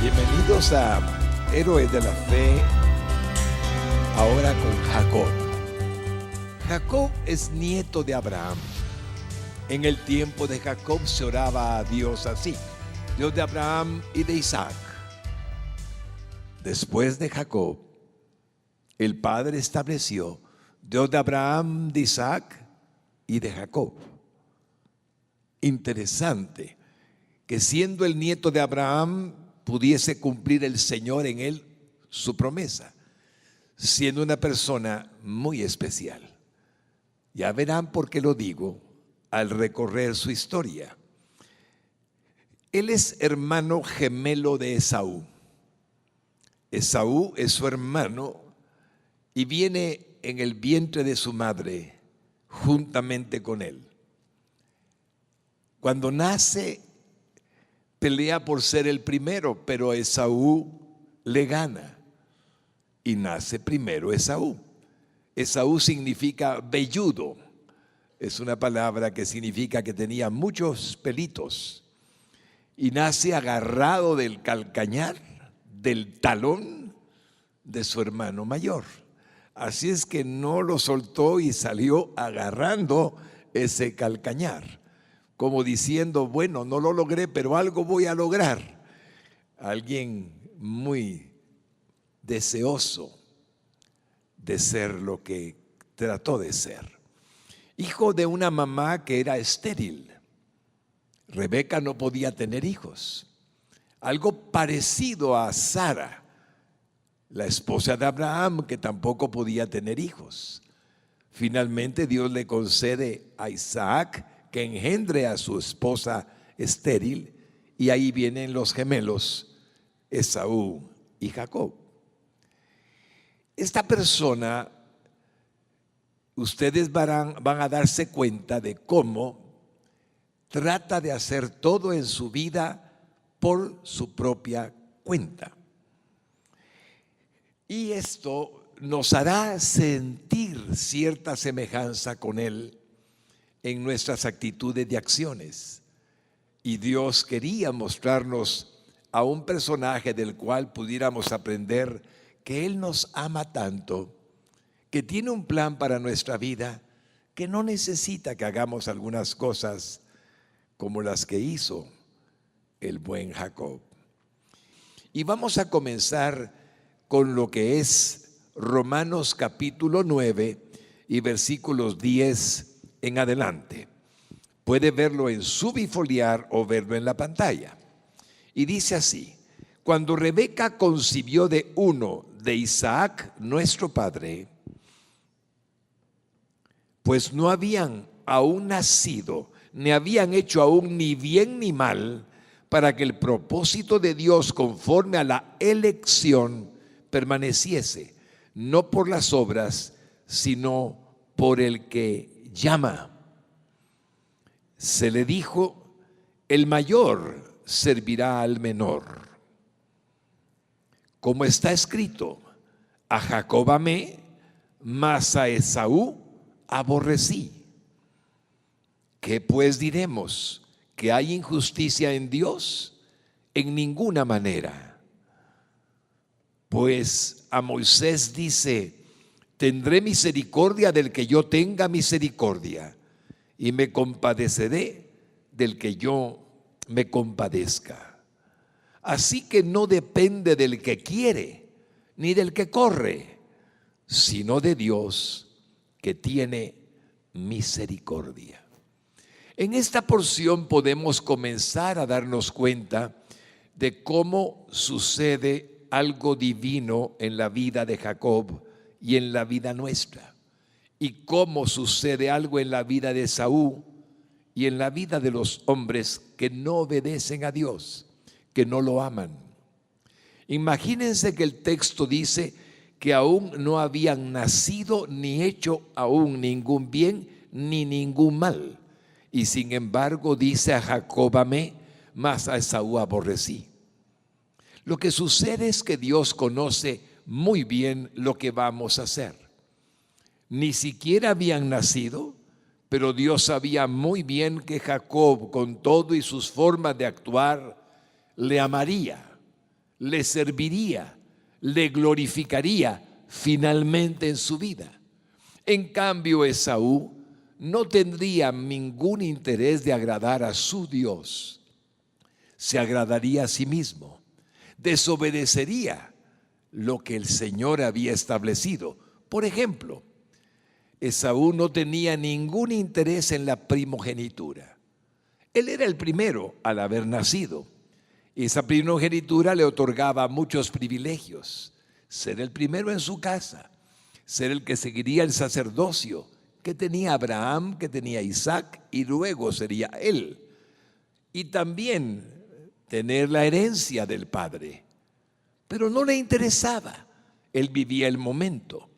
Bienvenidos a Héroes de la Fe, ahora con Jacob. Jacob es nieto de Abraham. En el tiempo de Jacob se oraba a Dios así: Dios de Abraham y de Isaac. Después de Jacob, el Padre estableció: Dios de Abraham, de Isaac y de Jacob. Interesante que siendo el nieto de Abraham pudiese cumplir el Señor en él su promesa, siendo una persona muy especial. Ya verán por qué lo digo al recorrer su historia. Él es hermano gemelo de Esaú. Esaú es su hermano y viene en el vientre de su madre juntamente con él. Cuando nace, pelea por ser el primero, pero Esaú le gana y nace primero Esaú. Esaú significa velludo. Es una palabra que significa que tenía muchos pelitos y nace agarrado del calcañar, del talón de su hermano mayor. Así es que no lo soltó y salió agarrando ese calcañar, como diciendo: bueno, no lo logré, pero algo voy a lograr. Alguien muy deseoso de ser lo que trató de ser. Hijo de una mamá que era estéril. Rebeca no podía tener hijos. Algo parecido a Sara, la esposa de Abraham, que tampoco podía tener hijos. Finalmente Dios le concede a Isaac que engendre a su esposa estéril, y ahí vienen los gemelos Esaú y Jacob. Esta persona, ustedes van a darse cuenta de cómo trata de hacer todo en su vida por su propia cuenta. Y esto nos hará sentir cierta semejanza con él en nuestras actitudes y acciones. Y Dios quería mostrarnos a un personaje del cual pudiéramos aprender que Él nos ama tanto, que tiene un plan para nuestra vida, que no necesita que hagamos algunas cosas como las que hizo el buen Jacob. Y vamos a comenzar con lo que es Romanos capítulo 9 y versículos 10 en adelante. Puede verlo en su bifoliar o verlo en la pantalla. Y dice así: cuando Rebeca concibió de uno de Isaac, nuestro padre, pues no habían aún nacido, ni habían hecho aún ni bien ni mal, para que el propósito de Dios conforme a la elección permaneciese, no por las obras, sino por el que llama. Se le dijo: el mayor servirá al menor. Como está escrito: a Jacob amé, mas a Esaú aborrecí. ¿Qué pues diremos? ¿Que hay injusticia en Dios? En ninguna manera. Pues a Moisés dice: tendré misericordia del que yo tenga misericordia, y me compadeceré del que yo me compadezca. Así que no depende del que quiere, ni del que corre, sino de Dios, que tiene misericordia. En esta porción podemos comenzar a darnos cuenta de cómo sucede algo divino en la vida de Jacob y en la vida nuestra, y cómo sucede algo en la vida de Esaú y en la vida de los hombres que no obedecen a Dios, que no lo aman. Imagínense que el texto dice que aún no habían nacido ni hecho aún ningún bien ni ningún mal, y sin embargo dice: a Jacob amé, mas a Esaú aborrecí. Lo que sucede es que Dios conoce muy bien lo que vamos a hacer. Ni siquiera habían nacido, pero Dios sabía muy bien que Jacob, con todo y sus formas de actuar, le amaría, le serviría, le glorificaría finalmente en su vida. En cambio, Esaú no tendría ningún interés de agradar a su Dios. Se agradaría a sí mismo, desobedecería lo que el Señor había establecido. Por ejemplo, Esaú no tenía ningún interés en la primogenitura. Él era el primero al haber nacido. Esa primogenitura le otorgaba muchos privilegios. Ser el primero en su casa, ser el que seguiría el sacerdocio que tenía Abraham, que tenía Isaac, y luego sería él. Y también tener la herencia del padre. Pero no le interesaba. Él vivía el momento.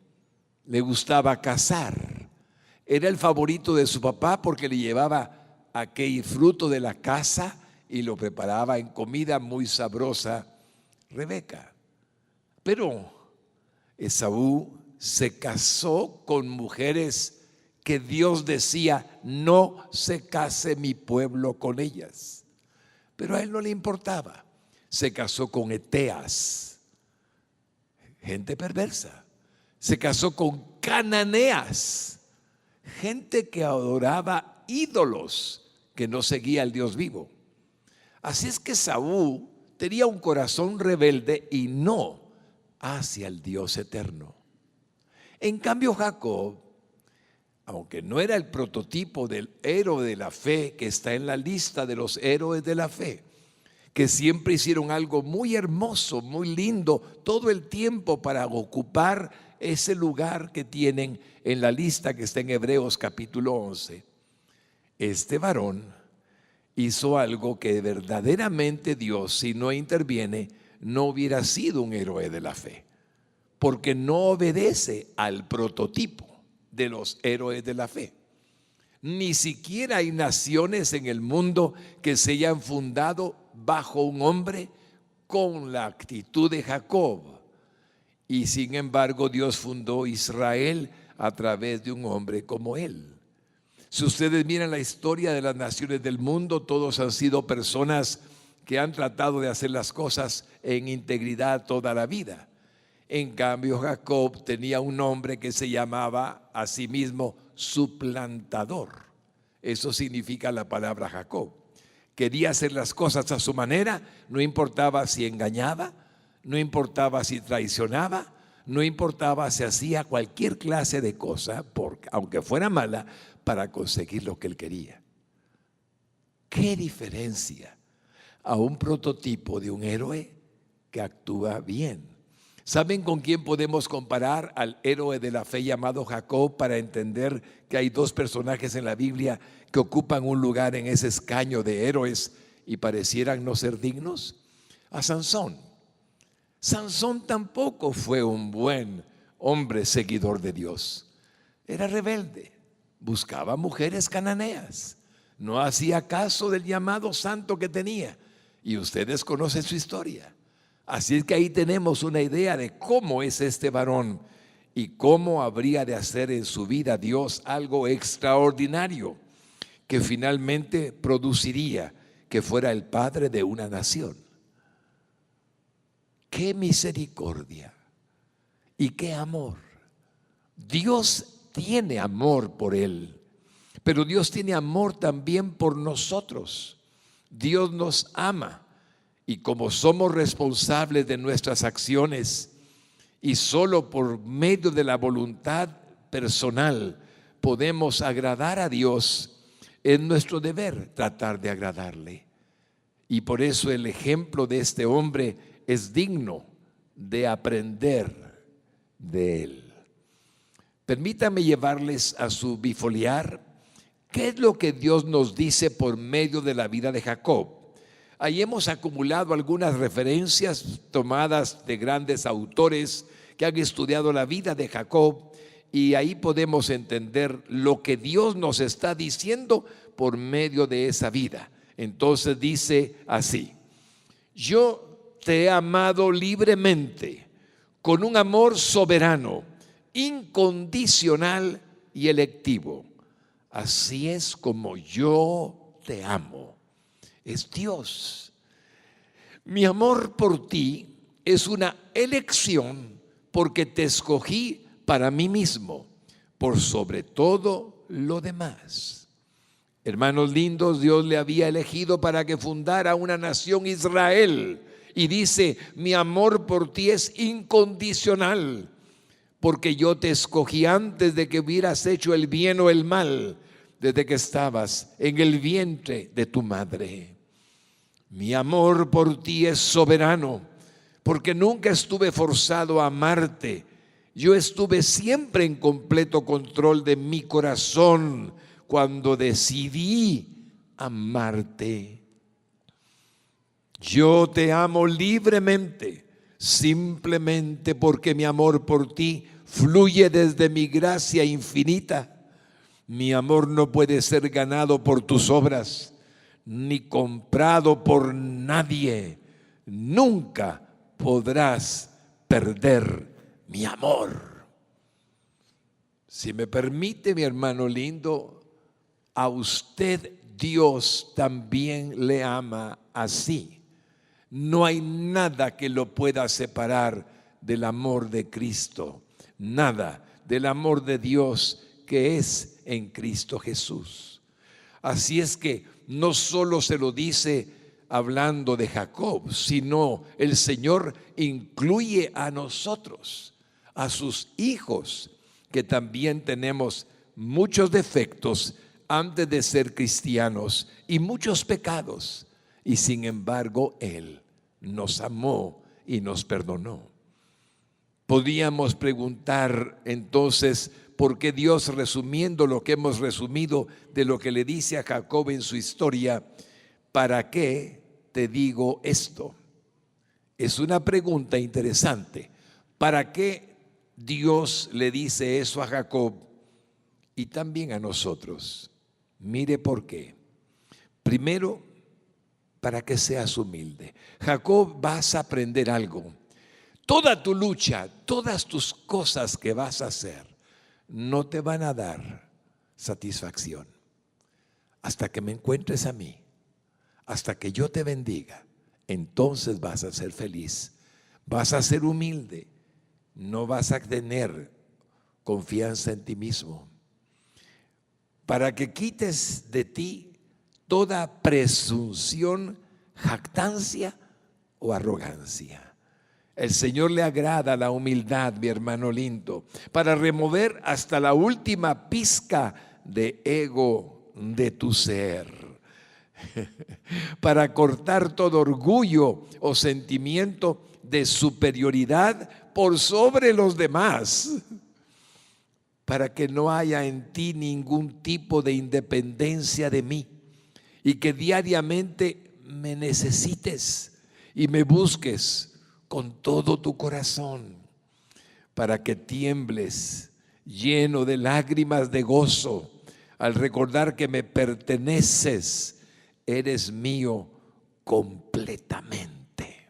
Le gustaba cazar. Era el favorito de su papá porque le llevaba aquel fruto de la caza y lo preparaba en comida muy sabrosa, Rebeca. Pero Esaú se casó con mujeres que Dios decía, no se case mi pueblo con ellas. Pero a él no le importaba. Se casó con heteas, gente perversa. Se casó con cananeas, gente que adoraba ídolos, que no seguía al Dios vivo. Así es que Esaú tenía un corazón rebelde y no hacia el Dios eterno. En cambio, Jacob, aunque no era el prototipo del héroe de la fe que está en la lista de los héroes de la fe, que siempre hicieron algo muy hermoso, muy lindo, todo el tiempo para ocupar ese lugar que tienen en la lista que está en Hebreos capítulo 11. Este varón hizo algo que verdaderamente Dios, si no interviene, no hubiera sido un héroe de la fe, porque no obedece al prototipo de los héroes de la fe. Ni siquiera hay naciones en el mundo que se hayan fundado bajo un hombre con la actitud de Jacob. Y sin embargo, Dios fundó Israel a través de un hombre como él. Si ustedes miran la historia de las naciones del mundo, todos han sido personas que han tratado de hacer las cosas en integridad toda la vida. En cambio, Jacob tenía un nombre que se llamaba a sí mismo suplantador. Eso significa la palabra Jacob. Quería hacer las cosas a su manera, no importaba si engañaba, no importaba si traicionaba, no importaba si hacía cualquier clase de cosa, aunque fuera mala, para conseguir lo que él quería. ¿Qué diferencia a un prototipo de un héroe que actúa bien? ¿Saben con quién podemos comparar al héroe de la fe llamado Jacob para entender que hay dos personajes en la Biblia que ocupan un lugar en ese escaño de héroes y parecieran no ser dignos? A Sansón. Sansón tampoco fue un buen hombre seguidor de Dios. Era rebelde, buscaba mujeres cananeas, no hacía caso del llamado santo que tenía, y ustedes conocen su historia. Así es que ahí tenemos una idea de cómo es este varón y cómo habría de hacer en su vida Dios algo extraordinario que finalmente produciría que fuera el padre de una nación. ¡Qué misericordia! Y qué amor. Dios tiene amor por él, pero Dios tiene amor también por nosotros. Dios nos ama. Y como somos responsables de nuestras acciones y solo por medio de la voluntad personal podemos agradar a Dios, es nuestro deber tratar de agradarle. Y por eso el ejemplo de este hombre es digno de aprender de él. Permítame llevarles a su bifoliar. ¿Qué es lo que Dios nos dice por medio de la vida de Jacob? Ahí hemos acumulado algunas referencias tomadas de grandes autores que han estudiado la vida de Jacob, y ahí podemos entender lo que Dios nos está diciendo por medio de esa vida. Entonces dice así: yo te he amado libremente, con un amor soberano, incondicional y electivo. Así es como yo te amo. Es Dios. Mi amor por ti es una elección porque te escogí para mí mismo, por sobre todo lo demás. Hermanos lindos, Dios le había elegido para que fundara una nación, Israel. Y dice, mi amor por ti es incondicional, porque yo te escogí antes de que hubieras hecho el bien o el mal, desde que estabas en el vientre de tu madre. Mi amor por ti es soberano, porque nunca estuve forzado a amarte. Yo estuve siempre en completo control de mi corazón cuando decidí amarte. Yo te amo libremente, simplemente porque mi amor por ti fluye desde mi gracia infinita. Mi amor no puede ser ganado por tus obras, ni comprado por nadie. Nunca podrás perder mi amor. Si me permite, mi hermano lindo, a usted Dios también le ama así. No hay nada que lo pueda separar del amor de Cristo, nada del amor de Dios que es en Cristo Jesús. Así es que no solo se lo dice hablando de Jacob, sino el Señor incluye a nosotros, a sus hijos, que también tenemos muchos defectos antes de ser cristianos y muchos pecados. Y sin embargo, Él nos amó y nos perdonó. Podríamos preguntar entonces, ¿por qué Dios, resumiendo lo que hemos resumido de lo que le dice a Jacob en su historia, ¿para qué te digo esto? Es una pregunta interesante. ¿Para qué Dios le dice eso a Jacob y también a nosotros? Mire por qué. Primero, para que seas humilde. Jacob, vas a aprender algo. Toda tu lucha, todas tus cosas que vas a hacer, no te van a dar satisfacción hasta que me encuentres a mí, hasta que yo te bendiga. Entonces vas a ser feliz, vas a ser humilde, no vas a tener confianza en ti mismo. Para que quites de ti toda presunción, jactancia o arrogancia. El Señor le agrada la humildad, mi hermano lindo, para remover hasta la última pizca de ego de tu ser, para cortar todo orgullo o sentimiento de superioridad por sobre los demás, para que no haya en ti ningún tipo de independencia de mí y que diariamente me necesites y me busques con todo tu corazón, para que tiembles lleno de lágrimas de gozo al recordar que me perteneces, eres mío completamente.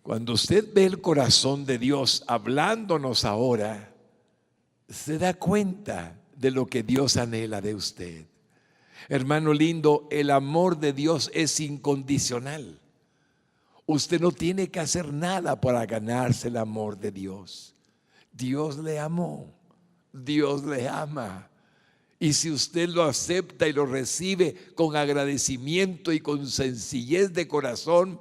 Cuando usted ve el corazón de Dios hablándonos ahora, se da cuenta de lo que Dios anhela de usted. Hermano lindo, el amor de Dios es incondicional. Usted no tiene que hacer nada para ganarse el amor de Dios. Dios le amó, Dios le ama. Y si usted lo acepta y lo recibe con agradecimiento y con sencillez de corazón,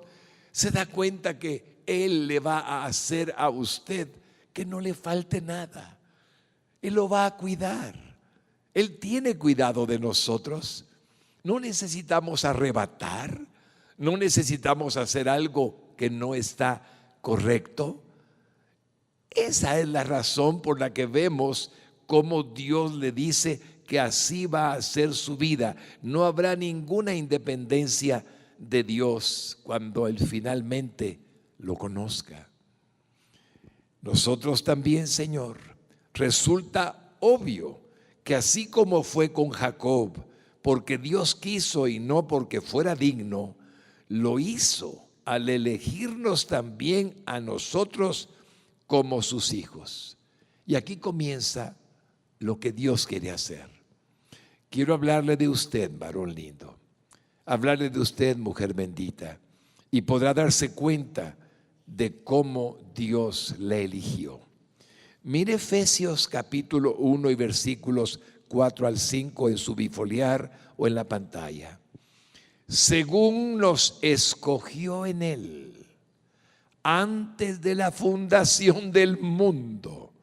se da cuenta que Él le va a hacer a usted que no le falte nada. Él lo va a cuidar. Él tiene cuidado de nosotros. No necesitamos arrebatar, no necesitamos hacer algo que no está correcto. Esa es la razón por la que vemos cómo Dios le dice que así va a ser su vida. No habrá ninguna independencia de Dios cuando Él finalmente lo conozca. Nosotros también, Señor, resulta obvio que así como fue con Jacob, porque Dios quiso y no porque fuera digno, lo hizo al elegirnos también a nosotros como sus hijos. Y aquí comienza lo que Dios quiere hacer. Quiero hablarle de usted, varón lindo, hablarle de usted, mujer bendita. y podrá darse cuenta de cómo Dios le eligió. Mire Efesios capítulo 1 y versículos 4 al 5 en su bifoliar o en la pantalla. Según nos escogió en Él antes de la fundación del mundo,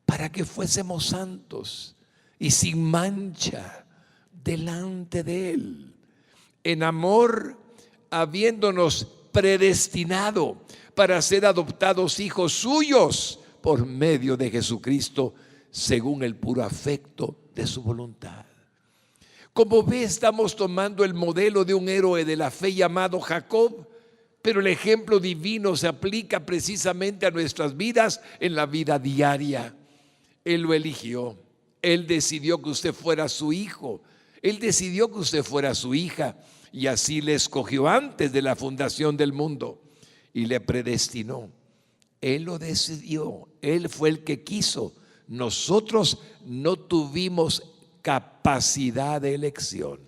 para que fuésemos santos y sin mancha delante de Él, en amor, habiéndonos predestinado para ser adoptados hijos suyos por medio de Jesucristo, según el puro afecto de su voluntad. Como ve, estamos tomando el modelo de un héroe de la fe llamado Jacob, pero el ejemplo divino se aplica precisamente a nuestras vidas en la vida diaria. Él lo eligió, Él decidió que usted fuera su hijo, Él decidió que usted fuera su hija, y así le escogió antes de la fundación del mundo y le predestinó. Él lo decidió, Él fue el que quiso. Nosotros no tuvimos capacidad de elección.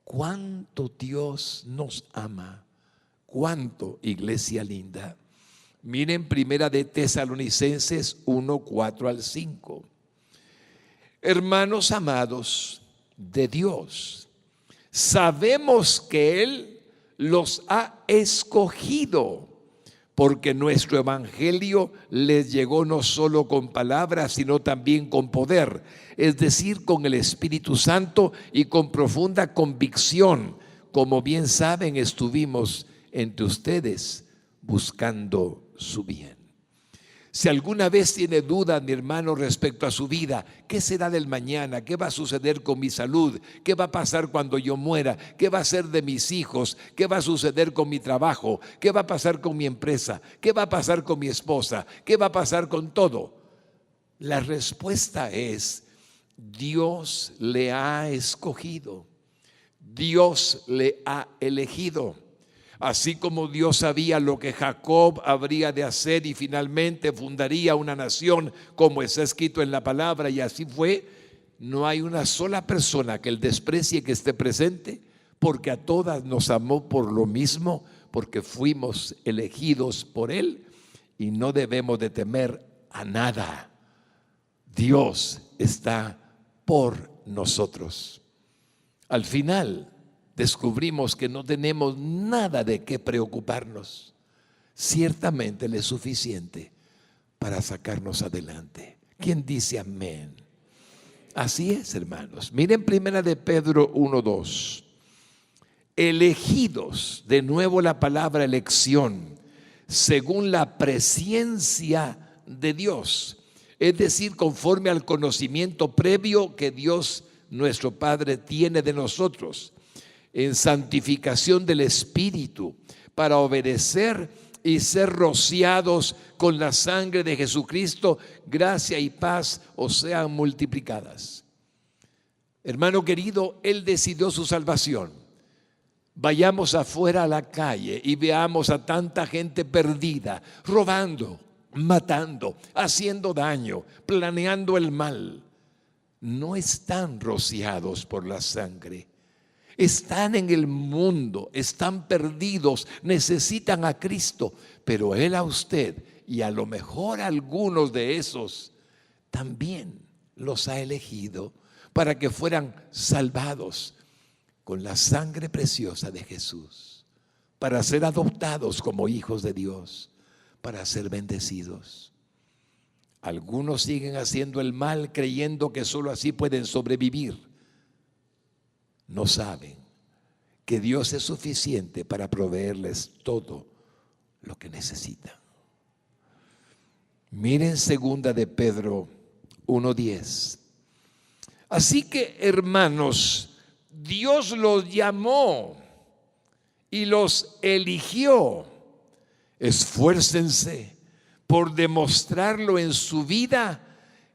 ¿Cuánto Dios nos ama? ¿Cuánto, iglesia linda? Miren Primera de Tesalonicenses 1, 4 al 5. Hermanos amados de Dios, sabemos que Él los ha escogido, porque nuestro evangelio les llegó no solo con palabras, sino también con poder, es decir, con el Espíritu Santo y con profunda convicción. Como bien saben, estuvimos entre ustedes buscando su bien. Si alguna vez tiene duda, mi hermano, respecto a su vida, ¿qué será del mañana? ¿Qué va a suceder con mi salud? ¿Qué va a pasar cuando yo muera? ¿Qué va a ser de mis hijos? ¿Qué va a suceder con mi trabajo? ¿Qué va a pasar con mi empresa? ¿Qué va a pasar con mi esposa? ¿Qué va a pasar con todo? La respuesta es: Dios le ha escogido, Dios le ha elegido. Así como Dios sabía lo que Jacob habría de hacer y finalmente fundaría una nación, como está escrito en la palabra, y así fue, no hay una sola persona que Él desprecie que esté presente, porque a todas nos amó por lo mismo, porque fuimos elegidos por Él y no debemos de temer a nada. Dios está por nosotros. Al final descubrimos que no tenemos nada de qué preocuparnos. Ciertamente Él es suficiente para sacarnos adelante. ¿Quién dice amén? Así es, hermanos. Miren Primera de Pedro 1:2. Elegidos, de nuevo la palabra elección, según la presciencia de Dios, es decir, conforme al conocimiento previo que Dios nuestro Padre tiene de nosotros, en santificación del Espíritu, para obedecer y ser rociados con la sangre de Jesucristo. Gracia y paz os sean multiplicadas. Hermano querido, Él decidió su salvación. Vayamos afuera a la calle y veamos a tanta gente perdida, robando, matando, haciendo daño, planeando el mal. No están rociados por la sangre. Están en el mundo, están perdidos, necesitan a Cristo, pero Él a usted, y a lo mejor a algunos de esos, también los ha elegido para que fueran salvados con la sangre preciosa de Jesús, para ser adoptados como hijos de Dios, para ser bendecidos. Algunos siguen haciendo el mal creyendo que solo así pueden sobrevivir. No saben que Dios es suficiente para proveerles todo lo que necesitan. Miren segunda de Pedro 1:10. Así que, hermanos, Dios los llamó y los eligió. Esfuércense por demostrarlo en su vida,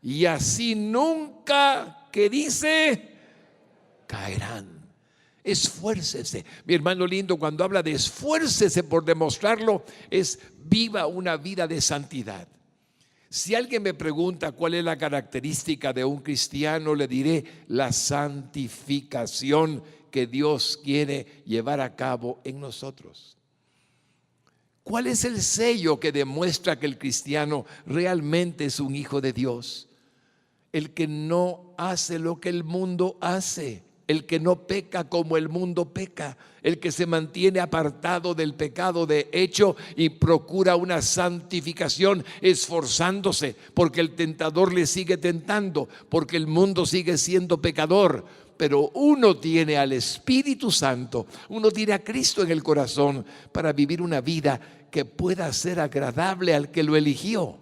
y así nunca, ¿qué dice?, caerán. Esfuércese. Mi hermano lindo, cuando habla de esfuércese por demostrarlo, es viva una vida de santidad. Si alguien me pregunta cuál es la característica de un cristiano, le diré la santificación que Dios quiere llevar a cabo en nosotros. ¿Cuál es el sello que demuestra que el cristiano realmente es un hijo de Dios? El que no hace lo que el mundo hace, el que no peca como el mundo peca, el que se mantiene apartado del pecado de hecho y procura una santificación esforzándose, porque el tentador le sigue tentando, porque el mundo sigue siendo pecador. Pero uno tiene al Espíritu Santo, uno tiene a Cristo en el corazón para vivir una vida que pueda ser agradable al que lo eligió.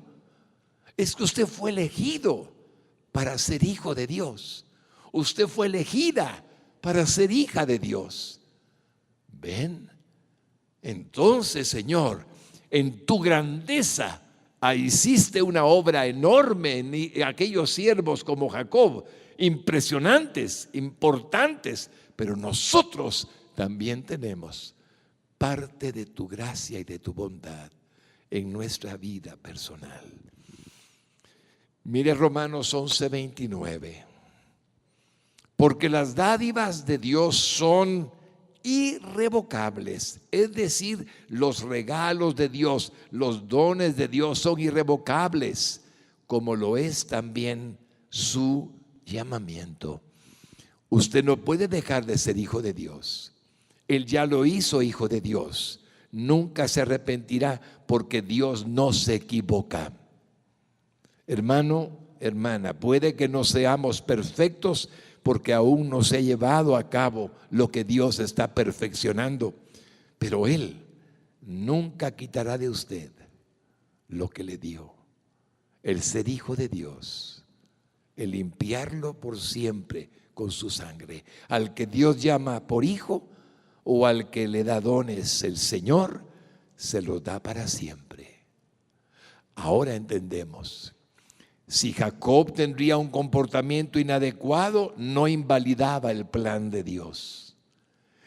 Es que usted fue elegido para ser hijo de Dios. Usted fue elegida para ser hija de Dios. ¿Ven? Entonces, Señor, en tu grandeza hiciste una obra enorme en aquellos siervos como Jacob, impresionantes, importantes, pero nosotros también tenemos parte de tu gracia y de tu bondad en nuestra vida personal. Mire Romanos 11:29. Porque las dádivas de Dios son irrevocables, es decir, los regalos de Dios, los dones de Dios son irrevocables, como lo es también su llamamiento. Usted no puede dejar de ser hijo de Dios. Él ya lo hizo hijo de Dios. Nunca se arrepentirá porque Dios no se equivoca. Hermano, hermana, puede que no seamos perfectos porque aún no se ha llevado a cabo lo que Dios está perfeccionando, pero Él nunca quitará de usted lo que le dio, el ser hijo de Dios, el limpiarlo por siempre con su sangre. Al que Dios llama por hijo o al que le da dones el Señor, se los da para siempre. Ahora entendemos. Si Jacob tendría un comportamiento inadecuado, no invalidaba el plan de Dios.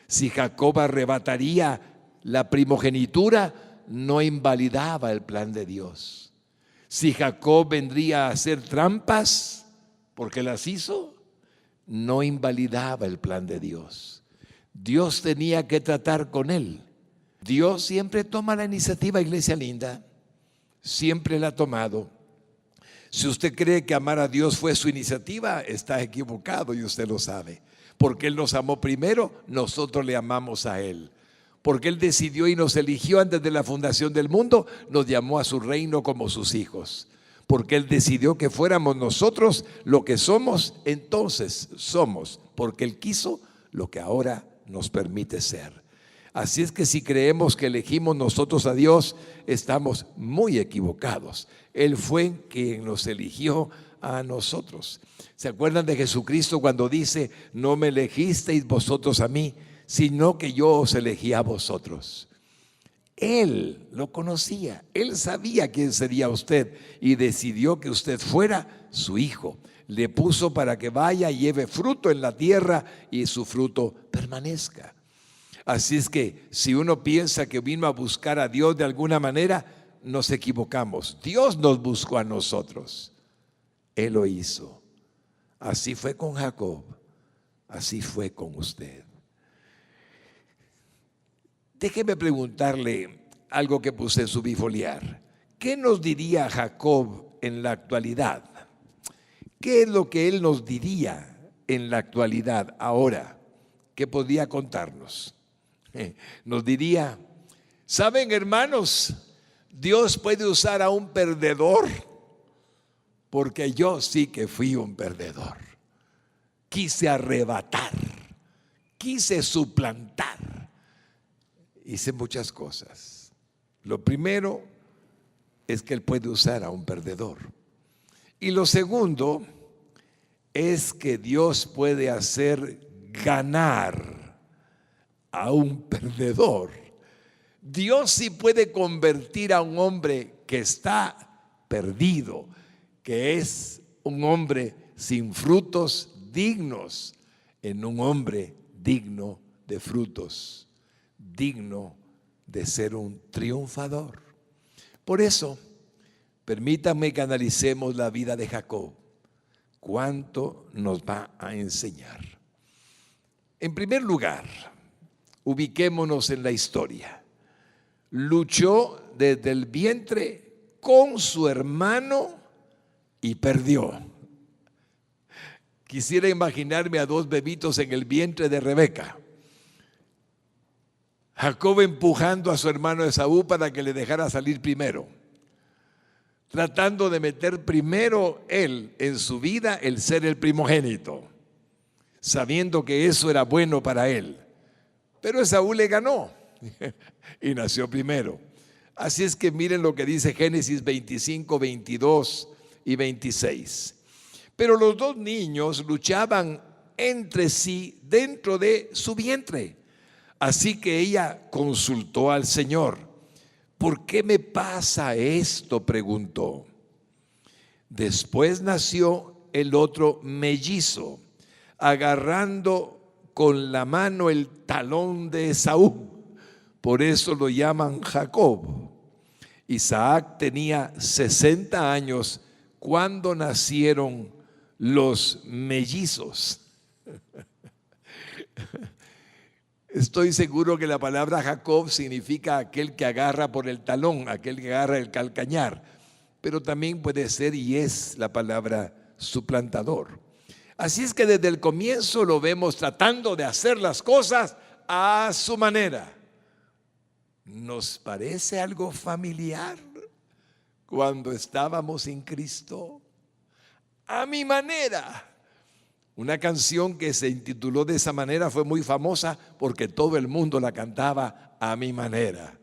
Si Jacob arrebataría la primogenitura, no invalidaba el plan de Dios. Si Jacob vendría a hacer trampas, porque las hizo, no invalidaba el plan de Dios. Dios tenía que tratar con él. Dios siempre toma la iniciativa, iglesia linda, siempre la ha tomado. Si usted cree que amar a Dios fue su iniciativa, está equivocado y usted lo sabe. Porque Él nos amó primero, nosotros le amamos a Él. Porque Él decidió y nos eligió antes de la fundación del mundo, nos llamó a su reino como sus hijos. Porque Él decidió que fuéramos nosotros lo que somos, entonces somos. Porque Él quiso lo que ahora nos permite ser. Así es que si creemos que elegimos nosotros a Dios, estamos muy equivocados. Él fue quien nos eligió a nosotros. ¿Se acuerdan de Jesucristo cuando dice: no me elegisteis vosotros a mí, sino que yo os elegí a vosotros? Él lo conocía, Él sabía quién sería usted y decidió que usted fuera su hijo. Le puso para que vaya y lleve fruto en la tierra y su fruto permanezca. Así es que si uno piensa que vino a buscar a Dios de alguna manera, nos equivocamos. Dios nos buscó a nosotros. Él lo hizo. Así fue con Jacob, así fue con usted. Déjeme preguntarle algo que puse en su bifoliar. ¿Qué nos diría Jacob en la actualidad? ¿Qué es lo que él nos diría en la actualidad ahora? ¿Qué podía contarnos? Nos diría: ¿saben, hermanos? Dios puede usar a un perdedor, porque yo sí que fui un perdedor. Quise arrebatar, quise suplantar, hice muchas cosas. Lo primero es que Él puede usar a un perdedor. Y lo segundo es que Dios puede hacer ganar a un perdedor. Dios sí puede convertir a un hombre que está perdido, que es un hombre sin frutos dignos, en un hombre digno de frutos, digno de ser un triunfador. Por eso, permítanme que analicemos la vida de Jacob. ¿Cuánto nos va a enseñar? En primer lugar, ubiquémonos en la historia. Luchó desde el vientre con su hermano y perdió. Quisiera imaginarme a dos bebitos en el vientre de Rebeca. Jacob empujando a su hermano Esaú para que le dejara salir primero, tratando de meter primero él en su vida el ser el primogénito, sabiendo que eso era bueno para él. Pero Esaú le ganó y nació primero. Así es que miren lo que dice Génesis 25, 22 y 26. Pero los dos niños luchaban entre sí dentro de su vientre. Así que ella consultó al Señor. ¿Por qué me pasa esto?, preguntó. Después nació el otro mellizo, agarrando con la mano el talón de Esaú. Por eso lo llaman Jacob. Isaac tenía 60 años cuando nacieron los mellizos. Estoy seguro que la palabra Jacob significa aquel que agarra por el talón, aquel que agarra el calcañar, pero también puede ser y es la palabra suplantador. Así es que desde el comienzo lo vemos tratando de hacer las cosas a su manera. ¿Nos parece algo familiar cuando estábamos en Cristo? A mi manera. Una canción que se intituló de esa manera fue muy famosa porque todo el mundo la cantaba a mi manera.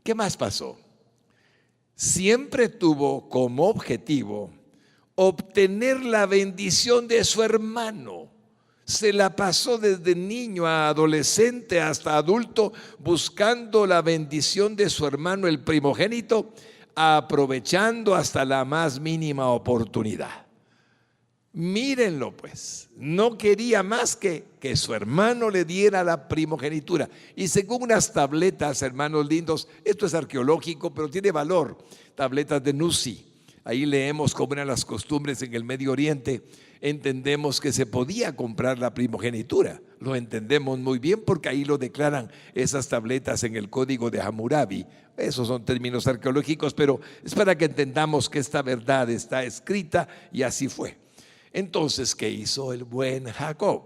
¿Qué más pasó? Siempre tuvo como objetivo obtener la bendición de su hermano. Se la pasó desde niño a adolescente hasta adulto buscando la bendición de su hermano, el primogénito, aprovechando hasta la más mínima oportunidad. Mírenlo pues, no quería más que su hermano le diera la primogenitura. Y según unas tabletas, hermanos lindos, esto es arqueológico, pero tiene valor, tabletas de Nuzi. Ahí leemos cómo eran las costumbres en el Medio Oriente. Entendemos que se podía comprar la primogenitura. Lo entendemos muy bien porque ahí lo declaran esas tabletas en el Código de Hammurabi. Esos son términos arqueológicos, pero es para que entendamos que esta verdad está escrita y así fue. Entonces, ¿qué hizo el buen Jacob?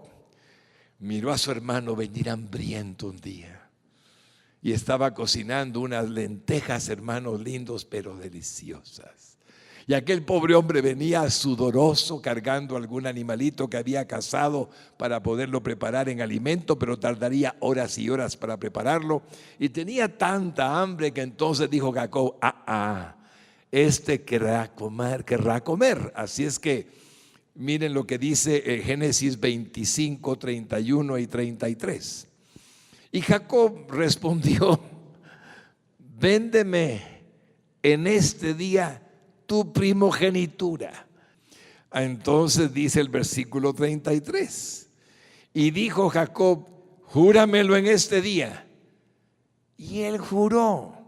Miró a su hermano venir hambriento un día y estaba cocinando unas lentejas, hermanos lindos, pero deliciosas. Y aquel pobre hombre venía sudoroso cargando algún animalito que había cazado para poderlo preparar en alimento, pero tardaría horas y horas para prepararlo. Y tenía tanta hambre que entonces dijo Jacob, este querrá comer. Así es que miren lo que dice Génesis 25, 31 y 33. Y Jacob respondió, véndeme en este día tu primogenitura. Entonces dice el versículo 33. Y dijo Jacob, júramelo en este día. Y él juró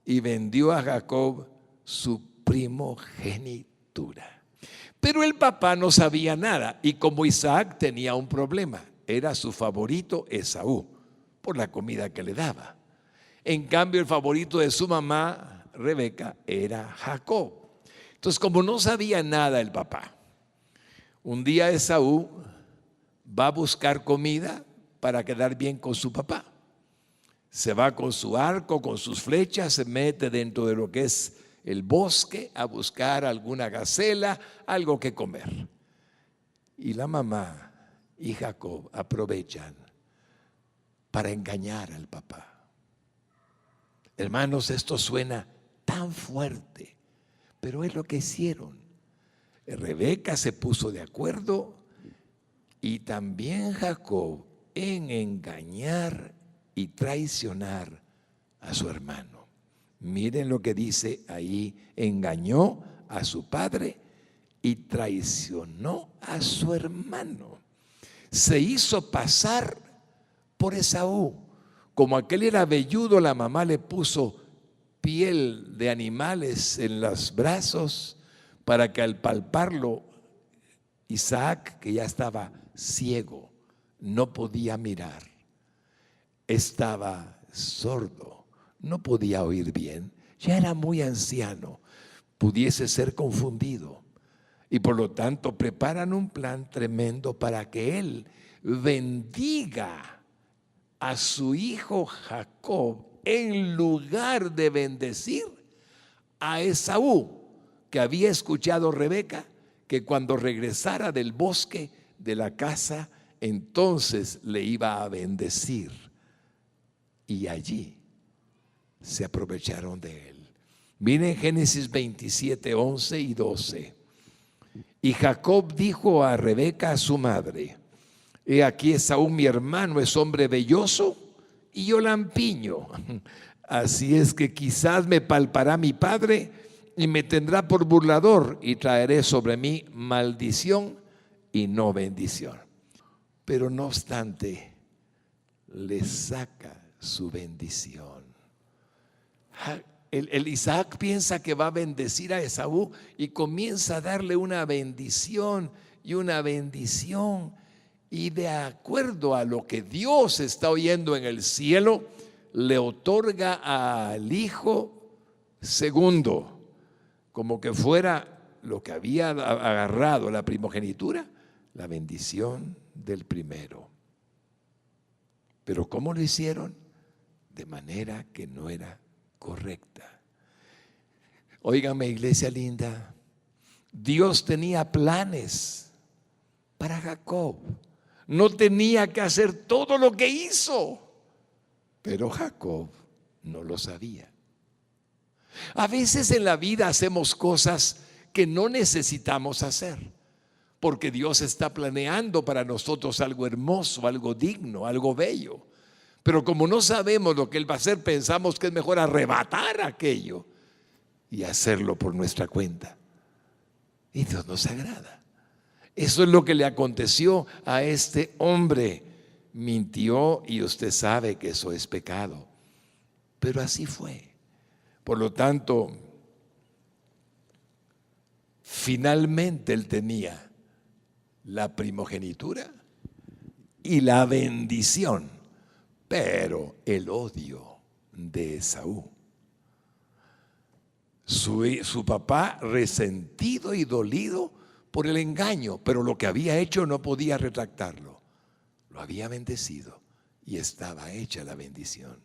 y vendió a Jacob su primogenitura. Pero el papá no sabía nada y como Isaac tenía un problema, era su favorito Esaú por la comida que le daba. En cambio el favorito de su mamá, Rebeca, era Jacob. Entonces como no sabía nada el papá, un día Esaú va a buscar comida para quedar bien con su papá. Se va con su arco, con sus flechas, se mete dentro de lo que es el bosque a buscar alguna gacela, algo que comer. Y la mamá y Jacob aprovechan para engañar al papá. Hermanos, esto suena tan fuerte, pero es lo que hicieron. Rebeca se puso de acuerdo y también Jacob en engañar y traicionar a su hermano. Miren lo que dice ahí, engañó a su padre y traicionó a su hermano. Se hizo pasar por Esaú. Como aquel era velludo, la mamá le puso piel de animales en los brazos para que al palparlo, Isaac, que ya estaba ciego, no podía mirar, estaba sordo, no podía oír bien, ya era muy anciano, pudiese ser confundido. Y por lo tanto preparan un plan tremendo para que él bendiga a su hijo Jacob en lugar de bendecir a Esaú, que había escuchado Rebeca que cuando regresara del bosque, de la casa, entonces le iba a bendecir. Y allí se aprovecharon de él. Miren Génesis 27, 11 y 12. Y Jacob dijo a Rebeca, a su madre: he aquí Esaú mi hermano es hombre velloso y yo lampiño. Así es que quizás me palpará mi padre y me tendrá por burlador y traeré sobre mí maldición y no bendición. Pero no obstante, le saca su bendición. El Isaac piensa que va a bendecir a Esaú y comienza a darle una bendición y una bendición. Y de acuerdo a lo que Dios está oyendo en el cielo, le otorga al hijo segundo, como que fuera lo que había agarrado la primogenitura, la bendición del primero. Pero ¿cómo lo hicieron? De manera que no era correcta. Óigame, iglesia linda, Dios tenía planes para Jacob. No tenía que hacer todo lo que hizo, pero Jacob no lo sabía. A veces en la vida hacemos cosas que no necesitamos hacer, porque Dios está planeando para nosotros algo hermoso, algo digno, algo bello. Pero como no sabemos lo que Él va a hacer, pensamos que es mejor arrebatar aquello y hacerlo por nuestra cuenta. Y Dios nos agrada. Eso es lo que le aconteció a este hombre. Mintió y usted sabe que eso es pecado. Pero así fue. Por lo tanto, finalmente él tenía la primogenitura y la bendición, pero el odio de Esaú. Su papá resentido y dolido por el engaño, pero lo que había hecho no podía retractarlo. Lo había bendecido y estaba hecha la bendición.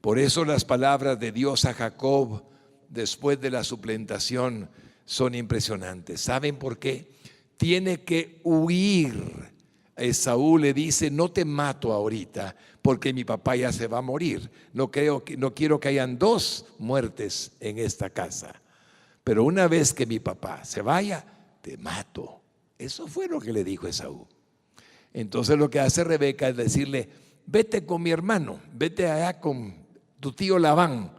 Por eso las palabras de Dios a Jacob después de la suplantación son impresionantes. ¿Saben por qué? Tiene que huir. Esaú le dice: no te mato ahorita porque mi papá ya se va a morir. No quiero que hayan dos muertes en esta casa. Pero una vez que mi papá se vaya, te mato. Eso fue lo que le dijo Esaú. Entonces lo que hace Rebeca es decirle: vete con mi hermano, vete allá con tu tío Labán,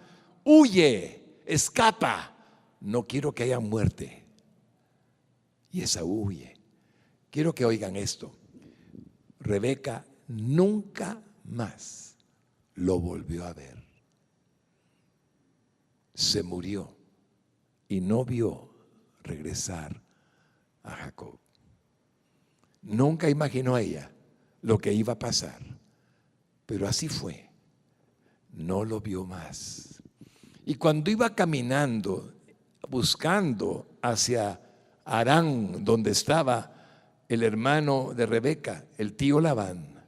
huye, escapa, no quiero que haya muerte. Y Esaú huye. Quiero que oigan esto: Rebeca nunca más lo volvió a ver. Se murió y no vio regresar a Jacob. Nunca imaginó ella lo que iba a pasar, pero así fue. No lo vio más. Y cuando iba caminando, buscando hacia Harán, donde estaba el hermano de Rebeca, el tío Labán,